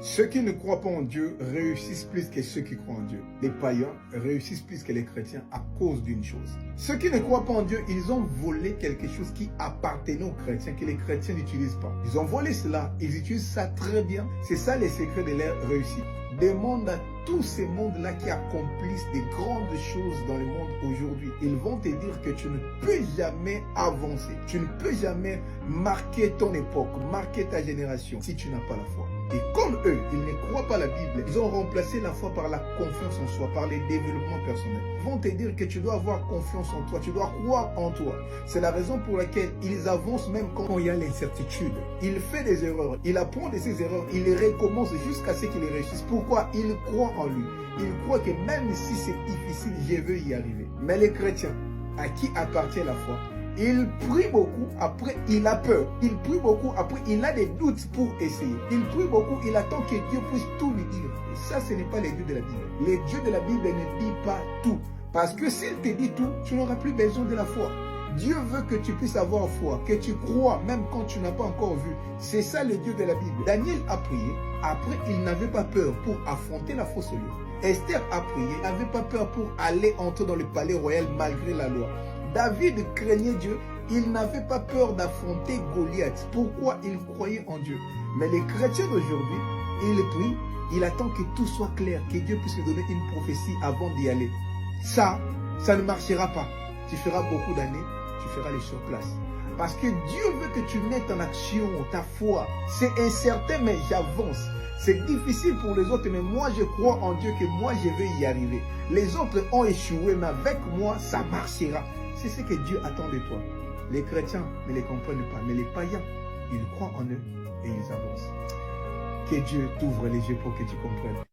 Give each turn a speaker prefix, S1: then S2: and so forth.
S1: Ceux qui ne croient pas en Dieu réussissent plus que ceux qui croient en Dieu. Les païens réussissent plus que les chrétiens à cause d'une chose. Ceux qui ne croient pas en Dieu, ils ont volé quelque chose qui appartenait aux chrétiens, que les chrétiens n'utilisent pas. Ils ont volé cela, ils utilisent ça très bien. C'est ça les secrets de leur réussite. Demande à tous ces mondes-là qui accomplissent des grandes choses dans le monde aujourd'hui. Ils vont te dire que tu ne peux jamais avancer. Tu ne peux jamais marquer ton époque, marquer ta génération si tu n'as pas la foi. Et comme eux, ils ne croient pas la Bible, ils ont remplacé la foi par la confiance en soi, par les développements personnels. Ils vont te dire que tu dois avoir confiance en toi, tu dois croire en toi. C'est la raison pour laquelle ils avancent même quand il y a l'incertitude. Il fait des erreurs, il apprend de ses erreurs, il les recommence jusqu'à ce qu'il réussisse. Pourquoi? Il croit en lui. Il croit que même si c'est difficile, je veux y arriver. Mais les chrétiens, à qui appartient la foi, il prie beaucoup, après il a peur. Il prie beaucoup, après il a des doutes pour essayer. Il prie beaucoup, il attend que Dieu puisse tout lui dire. Et ça, ce n'est pas les dieux de la Bible. Les dieux de la Bible ne disent pas tout. Parce que s'il te dit tout, tu n'auras plus besoin de la foi. Dieu veut que tu puisses avoir foi, que tu crois même quand tu n'as pas encore vu. C'est ça le Dieu de la Bible. Daniel a prié, après il n'avait pas peur pour affronter la fausse lion. Esther a prié, il n'avait pas peur pour aller entrer dans le palais royal malgré la loi. David craignait Dieu, il n'avait pas peur d'affronter Goliath. Pourquoi? Il croyait en Dieu. Mais les chrétiens d'aujourd'hui, ils prient, il attend que tout soit clair, que Dieu puisse lui donner une prophétie avant d'y aller. Ça ne marchera pas. Tu feras beaucoup d'années, tu feras les sur place. Parce que Dieu veut que tu mettes en action ta foi. C'est incertain, mais j'avance. C'est difficile pour les autres, mais moi je crois en Dieu que moi je vais y arriver. Les autres ont échoué, mais avec moi ça marchera. C'est ce que Dieu attend de toi. Les chrétiens ne les comprennent pas, mais les païens, ils croient en eux et ils avancent. Que Dieu t'ouvre les yeux pour que tu comprennes.